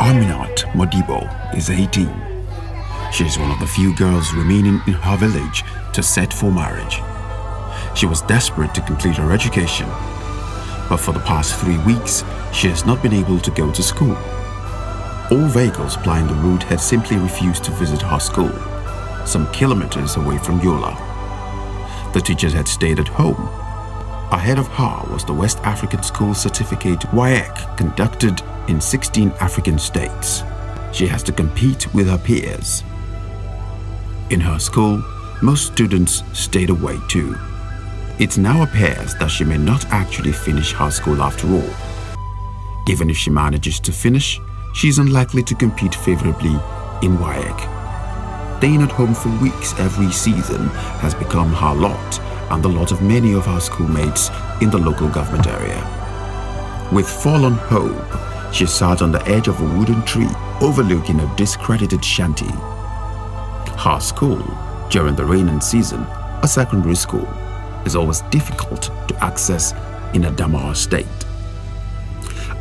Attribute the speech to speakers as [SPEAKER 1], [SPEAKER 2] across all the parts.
[SPEAKER 1] Aminat Modibo is 18. She is one of the few girls remaining in her village to set for marriage. She was desperate to complete her education, but for the past 3 weeks, she has not been able to go to school. All vehicles plying the route had simply refused to visit her school, some kilometers away from Yola. The teachers had stayed at home. Ahead of her was the West African School Certificate WAEC, conducted in 16 African states. She has to compete with her peers. In her school, most students stayed away too. It now appears that she may not actually finish her school after all. Even if she manages to finish, she is unlikely to compete favorably in WAEC. Staying at home for weeks every season has become her lot and the lot of many of her schoolmates in the local government area. With forlorn hope, she sat on the edge of a wooden tree overlooking a discredited shanty. Her school, during the rainy season, a secondary school, is always difficult to access in a Damar state.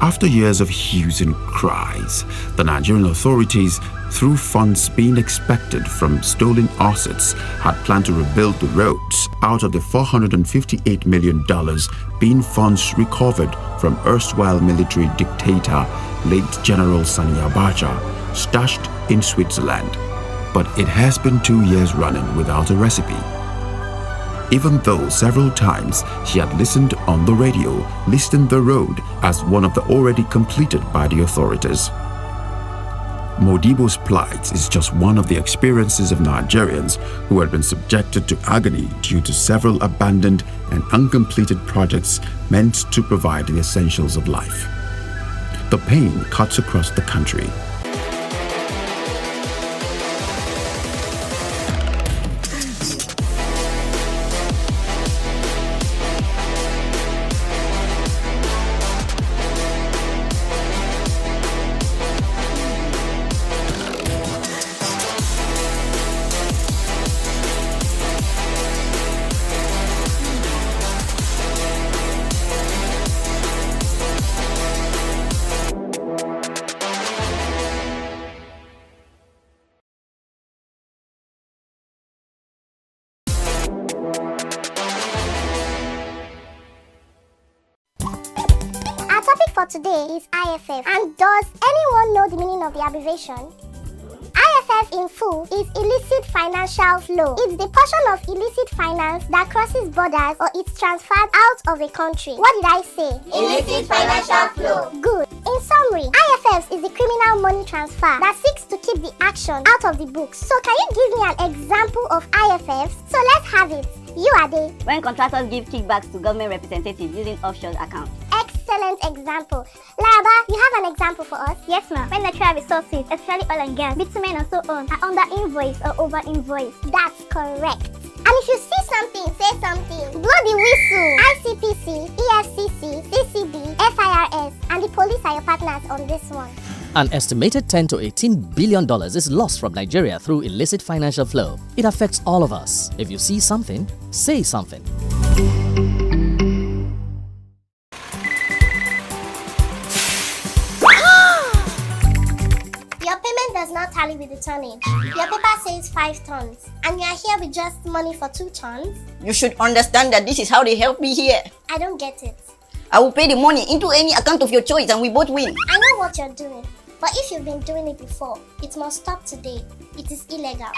[SPEAKER 1] After years of hues and cries, the Nigerian authorities, through funds being expected from stolen assets, had planned to rebuild the roads out of the $458 million being funds recovered from erstwhile military dictator late General Sani Abacha, stashed in Switzerland. But it has been 2 years running without a recipe. Even though several times she had listened on the radio, listing the road as one of the already completed by the authorities. Modibo's plight is just one of the experiences of Nigerians who had been subjected to agony due to several abandoned and uncompleted projects meant to provide the essentials of life. The pain cuts across the country.
[SPEAKER 2] For today is IFF. And does anyone know the meaning of the abbreviation? IFF in full is illicit financial flow. It's the portion of illicit finance that crosses borders or it's transferred out of a country. What did I say?
[SPEAKER 3] Illicit financial flow.
[SPEAKER 2] Good. In summary, IFFs is the criminal money transfer that seeks to keep the action out of the books. So can you give me an example of IFFs? So let's have it. You are they.
[SPEAKER 3] When contractors give kickbacks to government representatives using offshore accounts.
[SPEAKER 2] Excellent example. Laraba, you have an example for us?
[SPEAKER 4] Yes, ma'am. When natural resources, especially oil and gas, bitumen and so on, are under invoice or over invoice.
[SPEAKER 2] That's correct. And if you see something, say something. Blow the whistle. ICPC, EFCC, CCB, FIRS, and the police are your partners on this one.
[SPEAKER 5] An estimated $10 to $18 billion is lost from Nigeria through illicit financial flow. It affects all of us. If you see something, say something.
[SPEAKER 2] Your payment does not tally with the tonnage. Your paper says 5 tons, and you are here with just money for 2 tons?
[SPEAKER 6] You should understand that this is how they help me here.
[SPEAKER 2] I don't get it.
[SPEAKER 6] I will pay the money into any account of your choice and we both win.
[SPEAKER 2] I know what you're doing, but if you've been doing it before, it must stop today. It is illegal.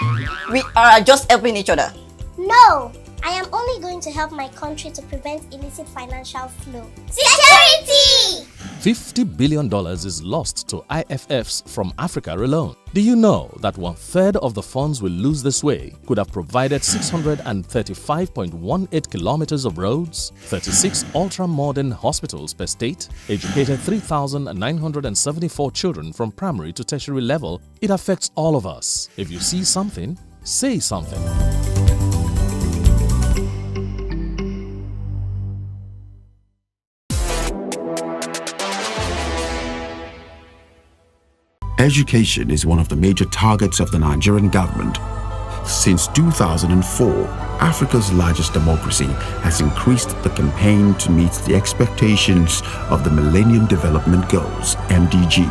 [SPEAKER 6] We are just helping each other.
[SPEAKER 2] No! I am only going to help my country to prevent illicit financial flow. Security!
[SPEAKER 7] $50 billion is lost to IFFs from Africa alone. Do you know that 1/3 of the funds we lose this way could have provided 635.18 kilometers of roads, 36 ultra-modern hospitals per state, educated 3,974 children from primary to tertiary level? It affects all of us. If you see something, say something.
[SPEAKER 1] Education is one of the major targets of the Nigerian government. since 2004, Africa's largest democracy has increased the campaign to meet the expectations of the Millennium Development Goals, MDG,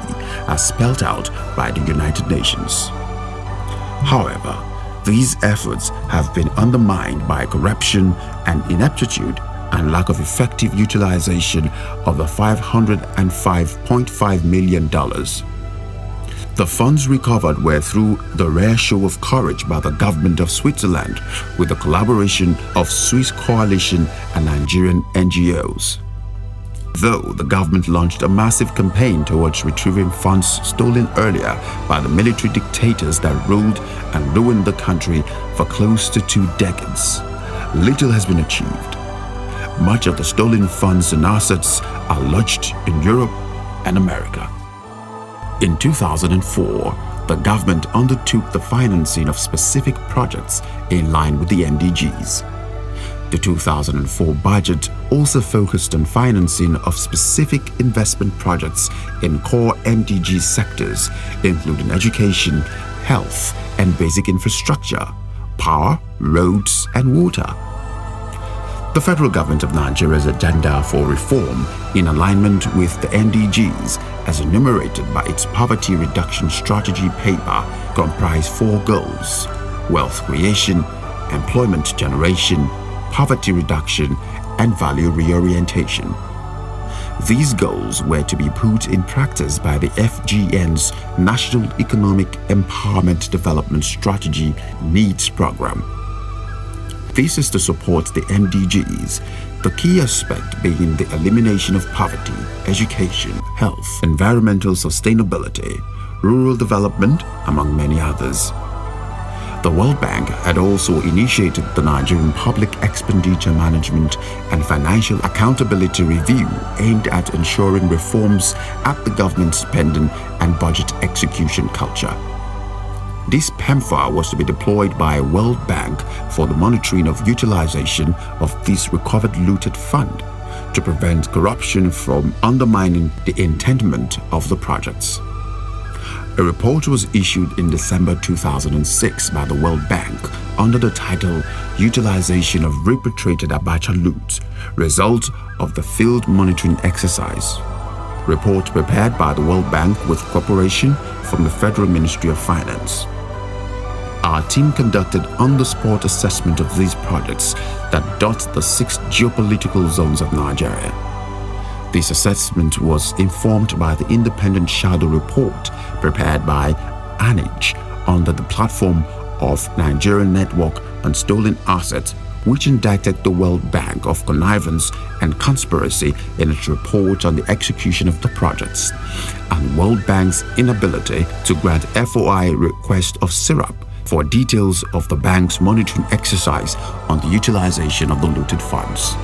[SPEAKER 1] as spelled out by the United Nations. However, these efforts have been undermined by corruption and ineptitude and lack of effective utilization of the $505.5 million. The funds recovered were through the rare show of courage by the government of Switzerland with the collaboration of Swiss Coalition and Nigerian NGOs. Though the government launched a massive campaign towards retrieving funds stolen earlier by the military dictators that ruled and ruined the country for close to 2 decades, little has been achieved. Much of the stolen funds and assets are lodged in Europe and America. In 2004, the government undertook the financing of specific projects in line with the MDGs. The 2004 budget also focused on financing of specific investment projects in core MDG sectors, including education, health, and basic infrastructure, power, roads, and water. The federal government of Nigeria's agenda for reform, in alignment with the MDGs as enumerated by its poverty reduction strategy paper, comprise 4 goals: wealth creation, employment generation, poverty reduction, and value reorientation. These goals were to be put in practice by the FGN's National Economic Empowerment Development Strategy NEEDS program. This is to support the MDGs, the key aspect being the elimination of poverty, education, health, environmental sustainability, rural development, among many others. The World Bank had also initiated the Nigerian Public Expenditure Management and Financial Accountability Review aimed at ensuring reforms at the government's spending and budget execution culture. This PEMFA was to be deployed by World Bank for the monitoring of utilization of this recovered looted fund to prevent corruption from undermining the intendment of the projects. A report was issued in December 2006 by the World Bank under the title Utilization of Repatriated Abacha Loot, Result of the Field Monitoring Exercise. Report prepared by the World Bank with cooperation from the Federal Ministry of Finance. Our team conducted on-the-spot assessment of these projects that dot the 6 geopolitical zones of Nigeria. This assessment was informed by the independent shadow report prepared by ANIJ under the platform of Nigerian Network on Stolen Assets, which indicted the World Bank of connivance and conspiracy in its report on the execution of the projects, and World Bank's inability to grant FOI request of SIRAP for details of the bank's monitoring exercise on the utilization of the looted funds.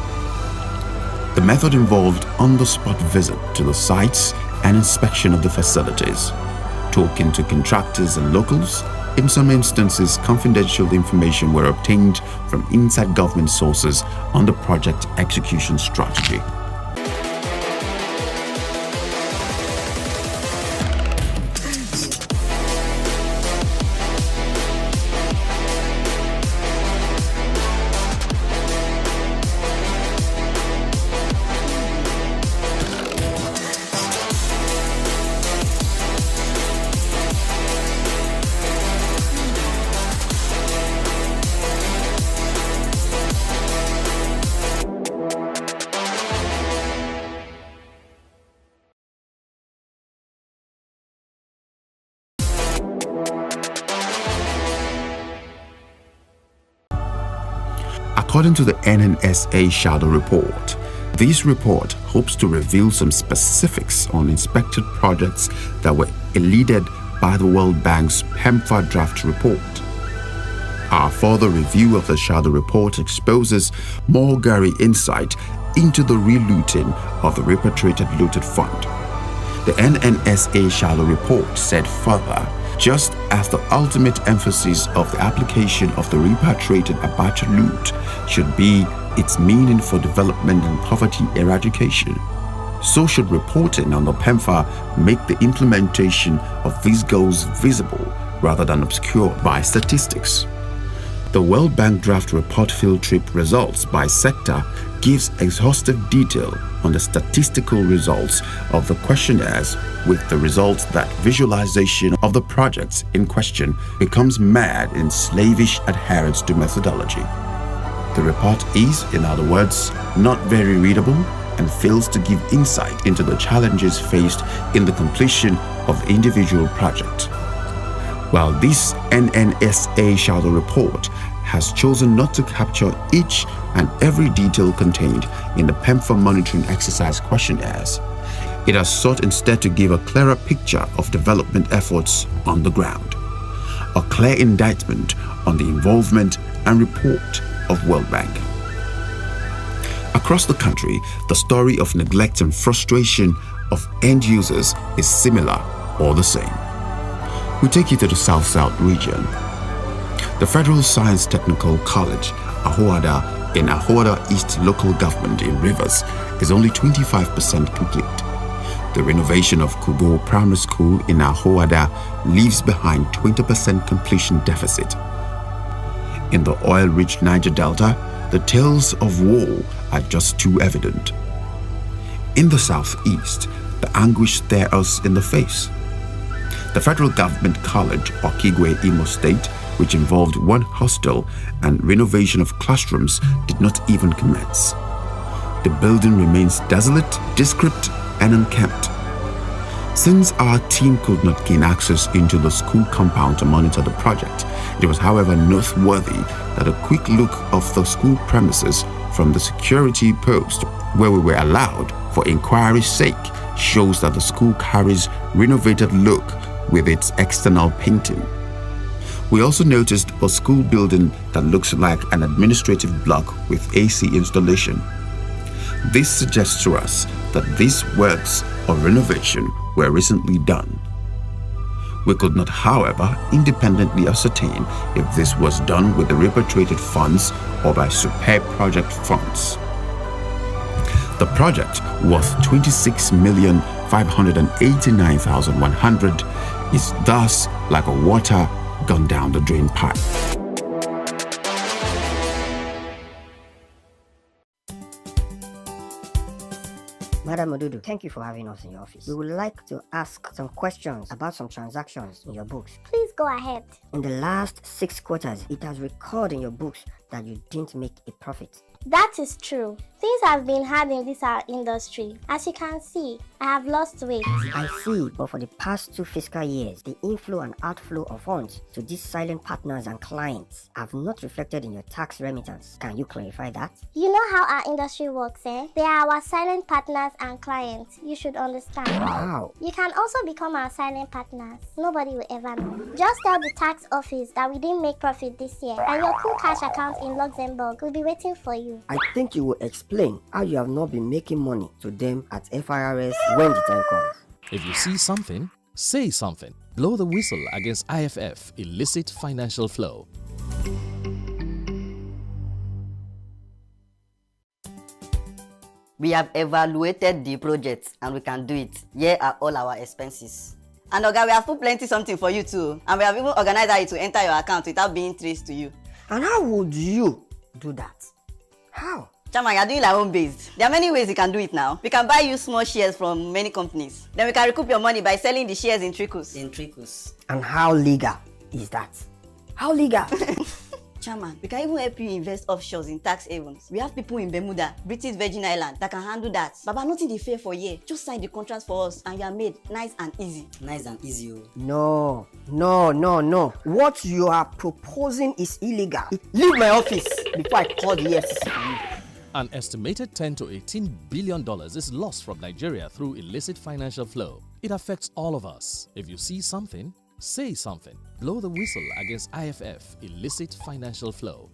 [SPEAKER 1] The method involved on-the-spot visit to the sites and inspection of the facilities, talking to contractors and locals. In some instances, confidential information were obtained from inside government sources on the project execution strategy. According to the NNSA Shadow Report, this report hopes to reveal some specifics on inspected projects that were eluded by the World Bank's PEMFA draft report. Our further review of the Shadow Report exposes more gory insight into the relooting of the repatriated looted fund. The NNSA Shadow Report said further, just as the ultimate emphasis of the application of the repatriated Abacha loot should be its meaning for development and poverty eradication, so should reporting on the PEMFA make the implementation of these goals visible rather than obscured by statistics. The World Bank draft report field trip results by sector gives exhaustive detail on the statistical results of the questionnaires, with the result that visualization of the projects in question becomes mad in slavish adherence to methodology. The report is, in other words, not very readable and fails to give insight into the challenges faced in the completion of the individual project. While this NNSA shadow report has chosen not to capture each and every detail contained in the PEMFA monitoring exercise questionnaires, it has sought instead to give a clearer picture of development efforts on the ground, a clear indictment on the involvement and report of World Bank. Across the country, the story of neglect and frustration of end users is similar or the same. We take you to the South-South region. The Federal Science Technical College, Ahoada, in Ahoada East Local Government in Rivers, is only 25% complete. The renovation of Kubo Primary School in Ahoada leaves behind 20% completion deficit. In the oil-rich Niger Delta, the tales of woe are just too evident. In the southeast, the anguish stares us in the face. The Federal Government College, Okigwe, Imo State, which involved one hostel and renovation of classrooms, did not even commence. The building remains desolate, discreet, and unkempt. Since our team could not gain access into the school compound to monitor the project, it was, however, noteworthy that a quick look of the school premises from the security post where we were allowed for inquiry's sake shows that the school carries renovated look with its external painting. We also noticed a school building that looks like an administrative block with AC installation. This suggests to us that these works of renovation were recently done. We could not, however, independently ascertain if this was done with the repatriated funds or by superb project funds. The project, worth 26,589,100, is thus like a water gone down the drain pipe.
[SPEAKER 8] Madam Odudu, thank you for having us in your office. We would like to ask some questions about some transactions in your books.
[SPEAKER 2] Please go ahead.
[SPEAKER 8] In the last 6 quarters, it has recorded in your books that you didn't make a profit.
[SPEAKER 2] That is true. Things have been hard in this our industry. As you can see, I have lost weight.
[SPEAKER 8] I see, but for the past 2 fiscal years, the inflow and outflow of funds to these silent partners and clients have not reflected in your tax remittance. Can you clarify that?
[SPEAKER 2] You know how our industry works, eh? They are our silent partners and clients. You should understand.
[SPEAKER 8] Wow.
[SPEAKER 2] You can also become our silent partners. Nobody will ever know. Just tell the tax office that we didn't make profit this year, and your cool cash account in Luxembourg will be waiting for you.
[SPEAKER 8] I think you will explain how you have not been making money to them at FIRS when the time comes.
[SPEAKER 7] If you see something, say something. Blow the whistle against IFF, illicit financial flow.
[SPEAKER 6] We have evaluated the project and we can do it. Here are all our expenses. And Oga, we have put plenty something for you too. And we have even organized how to enter your account without being traced to you.
[SPEAKER 8] And how would you do that? How?
[SPEAKER 6] Chairman, you're doing like home-based. There are many ways you can do it now. We can buy you small shares from many companies. Then we can recoup your money by selling the shares in trickles.
[SPEAKER 8] And how legal is that? How legal?
[SPEAKER 6] Chairman, we can even help you invest offshores in tax havens. We have people in Bermuda, British Virgin Island that can handle that. Baba, nothing dey fair for you. Just sign the contract for us and you are made nice and easy.
[SPEAKER 8] Nice and easy. No. What you are proposing is illegal. Leave my office before I call the EFCC for you.
[SPEAKER 7] An estimated $10 to $18 billion is lost from Nigeria through illicit financial flow. It affects all of us. If you see something, say something. Blow the whistle against IFF, illicit financial flow.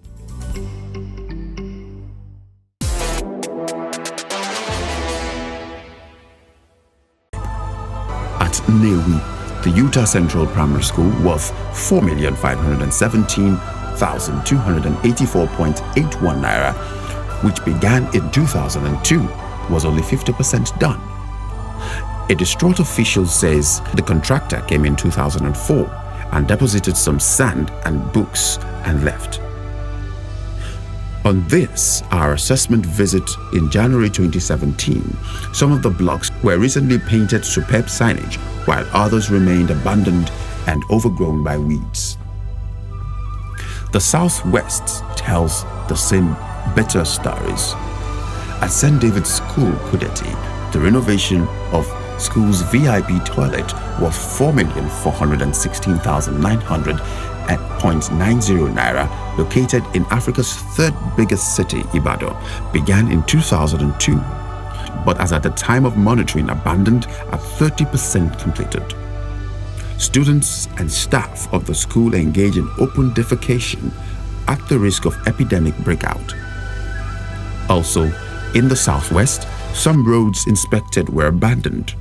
[SPEAKER 1] At Newi, the Utah Central Primary School, worth 4,517,284.81 naira, which began in 2002, was only 50% done. A distraught official says the contractor came in 2004 and deposited some sand and books and left. On this, our assessment visit in January 2017, some of the blocks were recently painted superb signage, while others remained abandoned and overgrown by weeds. The Southwest tells the same bitter stories. At St. David's School, Kudeti, the renovation of school's VIP toilet worth 4,416,900.90 naira, located in Africa's third biggest city, Ibadan, began in 2002, but as at the time of monitoring abandoned at 30% completed. Students and staff of the school engage in open defecation at the risk of epidemic breakout. Also, in the Southwest, some roads inspected were abandoned.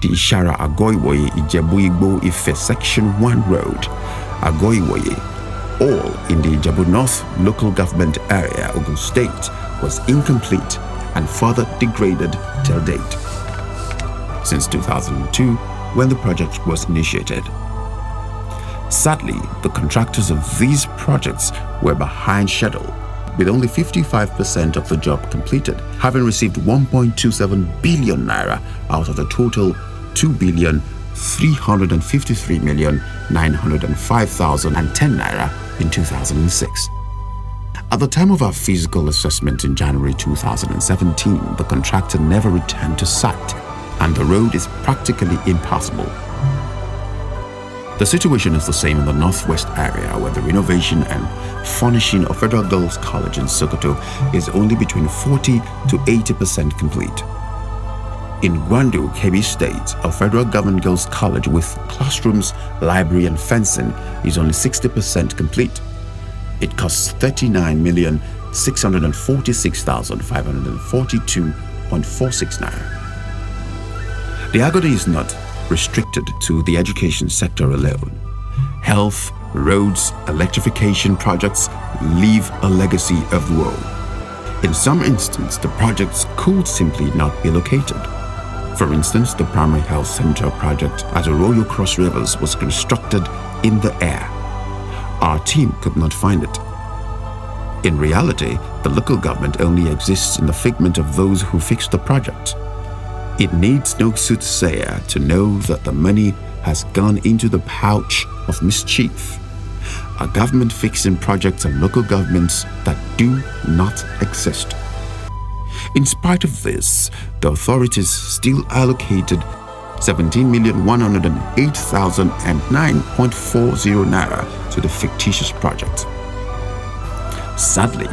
[SPEAKER 1] The Ishara Agoiwoye Ijebu Igbo Ife Section 1 Road, Agoiwoye, all in the Ijebu North local government area, Ogun State, was incomplete and further degraded till date. Since 2002, when the project was initiated. Sadly, the contractors of these projects were behind schedule, with only 55% of the job completed, having received 1.27 billion naira out of the total 2,353,905,010 naira in 2006. At the time of our physical assessment in January 2017, the contractor never returned to site, and the road is practically impassable. The situation is the same in the Northwest area, where the renovation and furnishing of Federal Girls College in Sokoto is only between 40 to 80% complete. In Gwandu, Kebbi State, a Federal Government Girls College with classrooms, library and fencing is only 60% complete. It costs 39,646,542.46 naira. The agony is not restricted to the education sector alone. Health, roads, electrification projects leave a legacy of woe. In some instances, the projects could simply not be located. For instance, the primary health center project at Arroyo Cross Rivers was constructed in the air. Our team could not find it. In reality, the local government only exists in the figment of those who fixed the project. It needs no soothsayer to know that the money has gone into the pouch of mischief. A government fixing projects and local governments that do not exist. In spite of this, the authorities still allocated 17,108,009.40 naira to the fictitious project. Sadly,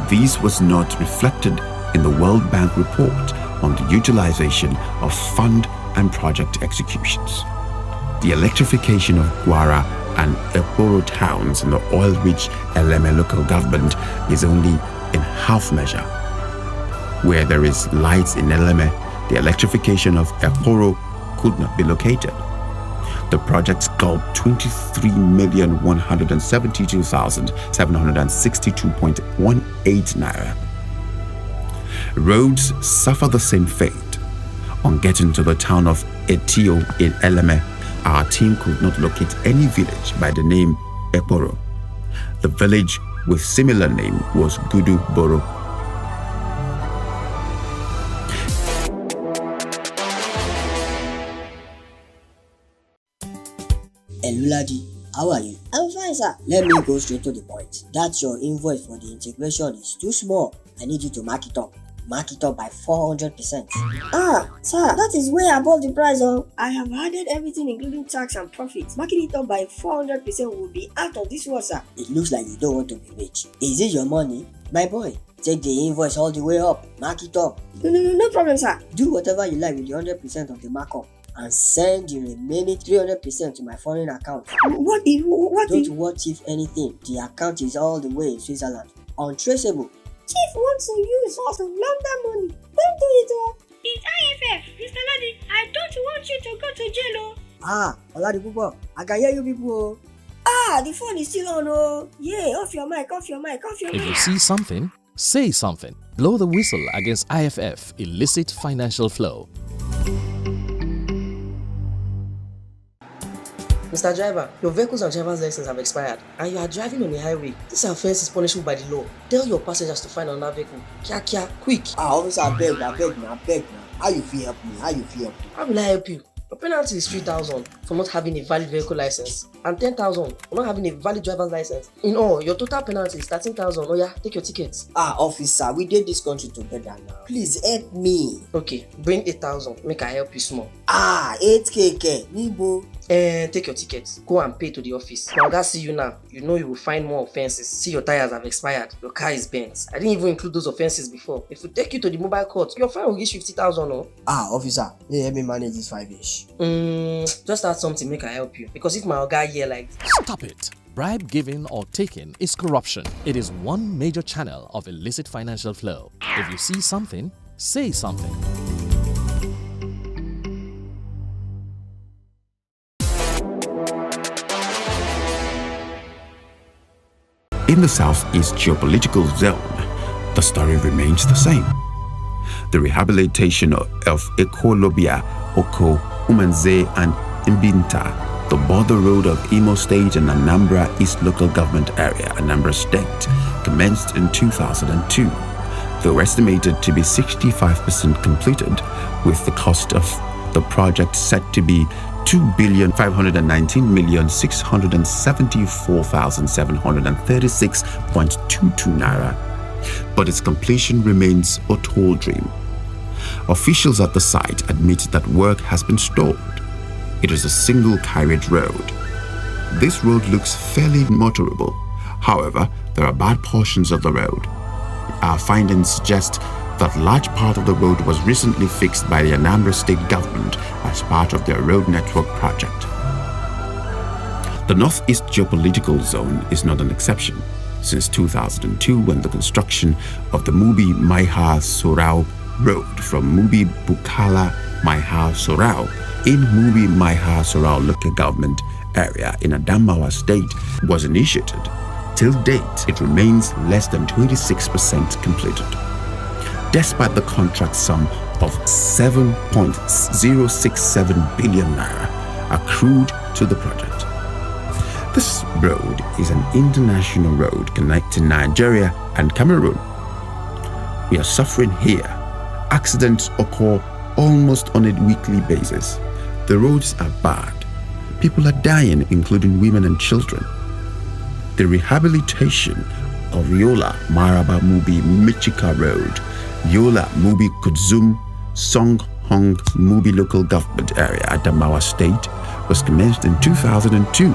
[SPEAKER 1] this was not reflected in the World Bank report on the utilization of fund and project executions. The electrification of Gwara and Ekporo towns in the oil-rich Eleme local government is only in half measure. Where there is lights in Eleme, the electrification of Ekporo could not be located. The project gulped 23,172,762.18 naira. Roads suffer the same fate. On getting to the town of Etio in Eleme, our team could not locate any village by the name Ekporo. The village with similar name was Gudu Boro.
[SPEAKER 9] Eluladi, how are you? I'm fine, sir. Let me go straight to the point. That your invoice for the integration is too small. I need you to mark it up. Mark it up by 400%. Ah, sir, that is way above the price. Oh, I have added everything including tax and profit. Marking it up by 400% will be out of this world, sir. It looks like you don't want to be rich. Is it your money? My boy, take the invoice all the way up. Mark it up. No problem, sir. Do whatever you like with the 100% of the markup and send the remaining 300% to my foreign account. What if? Don't what if anything. The account is all the way in Switzerland. Untraceable. Chief wants to use us to launder money. Don't do it, oh.
[SPEAKER 10] It's IFF, Mr. Ladi. I don't want you to go to jail, oh.
[SPEAKER 9] Ah, Oladipupo, I can hear you people, oh. Ah, the phone is still on, oh. Yeah, off your mic.
[SPEAKER 7] If you see something, say something. Blow the whistle against IFF, illicit financial flow.
[SPEAKER 11] Mr. Driver, your vehicles and driver's license have expired and you are driving on the highway. This offense is punishable by the law. Tell your passengers to find another vehicle. Kia, quick.
[SPEAKER 9] Officer, I beg now. How you feel help me?
[SPEAKER 11] How will I help you? Your penalty is 3,000 for not having a valid vehicle license and 10,000 for not having a valid driver's license. In all, your total penalty is 13,000. Oh yeah, take your tickets.
[SPEAKER 9] Officer, we did this country together now. Please help me.
[SPEAKER 11] Okay, bring 8,000. Make I help you small.
[SPEAKER 9] 8K, Nibo.
[SPEAKER 11] Take your tickets. Go and pay to the office. Now that see you now, you know you will find more offenses. See, your tires have expired. Your car is bent. I didn't even include those offenses before. If we take you to the mobile court, your fine will reach 50,000. Oh.
[SPEAKER 9] Officer, help me manage this 5-ish.
[SPEAKER 11] Just add something, make I help you. Because if my guy here like...
[SPEAKER 7] Stop it. Bribe giving or taking is corruption. It is one major channel of illicit financial flow. If you see something, say something.
[SPEAKER 1] In the Southeast geopolitical zone, the story remains the same. The rehabilitation of Ekolobia, Oko, Umanze, and Mbinta, the border road of Imo State and Anambra East Local Government Area, Anambra State, commenced in 2002. They were estimated to be 65% completed, with the cost of the project set to be 2,519,674,736.22 naira. But its completion remains a tall dream. Officials at the site admit that work has been stalled. It is a single carriage road. This road looks fairly motorable. However, there are bad portions of the road. Our findings suggest that large part of the road was recently fixed by the Anambra State government as part of their road network project. The Northeast geopolitical zone is not an exception. Since 2002, when the construction of the Mubi-Maiha Sorau Road from Mubi-Bukala Maiha Sorau in Mubi-Maiha Sorau local government area in Adamawa State was initiated. Till date, it remains less than 26% completed, despite the contract sum of 7.067 billion naira accrued to the project. This road is an international road connecting Nigeria and Cameroon. We are suffering here. Accidents occur almost on a weekly basis. The roads are bad. People are dying, including women and children. The rehabilitation of Yola Maraba Mubi Michika Road, Yola Mubi Kudzum Song Hong Mubi local government area at Adamawa State was commenced in 2002,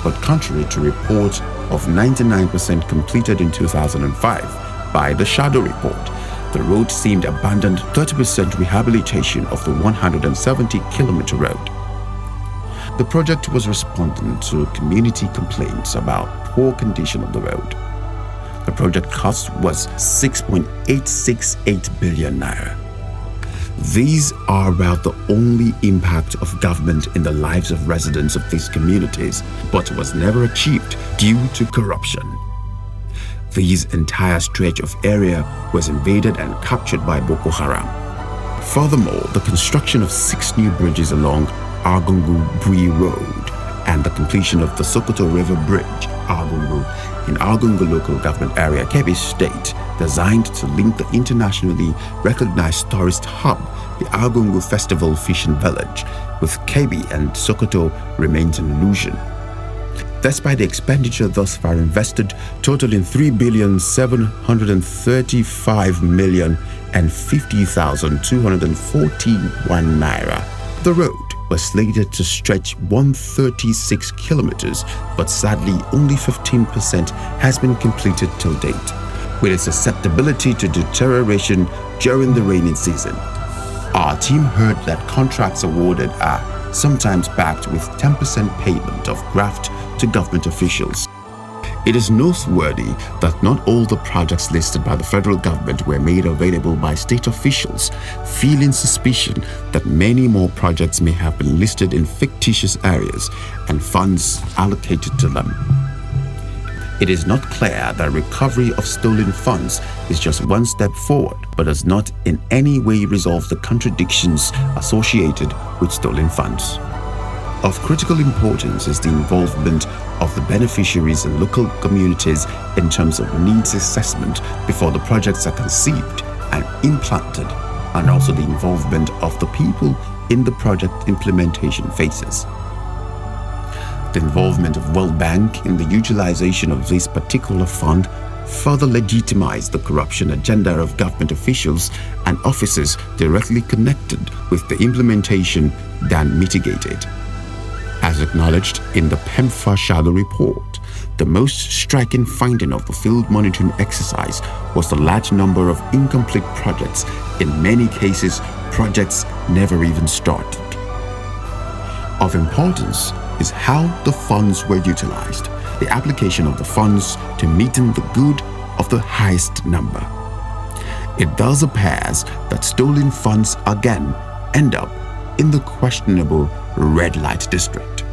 [SPEAKER 1] but contrary to reports of 99% completed in 2005 by the Shadow Report, the road seemed abandoned 30% rehabilitation of the 170-kilometer road. The project was responding to community complaints about poor condition of the road. The project cost was 6.868 billion naira. These are about the only impact of government in the lives of residents of these communities, but was never achieved due to corruption. This entire stretch of area was invaded and captured by Boko Haram. Furthermore, the construction of 6 new bridges along Argungu-Bui Road and the completion of the Sokoto River Bridge, Argungu, in Argungu local government area, Kebbi State, designed to link the internationally recognized tourist hub, the Argungu Festival Fishing Village, with Kebbi and Sokoto remains an illusion. Despite the expenditure thus far invested, totaling 3,735,050,241 naira, the road was slated to stretch 136 kilometers, but sadly only 15% has been completed till date, with its susceptibility to deterioration during the rainy season. Our team heard that contracts awarded are sometimes backed with 10% payment of graft to government officials. It is noteworthy that not all the projects listed by the federal government were made available by state officials, feeling suspicion that many more projects may have been listed in fictitious areas and funds allocated to them. It is not clear that recovery of stolen funds is just one step forward, but does not in any way resolve the contradictions associated with stolen funds. Of critical importance is the involvement of the beneficiaries and local communities in terms of needs assessment before the projects are conceived and implanted, and also the involvement of the people in the project implementation phases. The involvement of World Bank in the utilization of this particular fund further legitimized the corruption agenda of government officials and officers directly connected with the implementation than mitigated. As acknowledged in the PEMFA Shadow Report, the most striking finding of the field monitoring exercise was the large number of incomplete projects. In many cases, projects never even started. Of importance is how the funds were utilized, the application of the funds to meeting the good of the highest number. It thus appears that stolen funds again end up in the questionable red light district.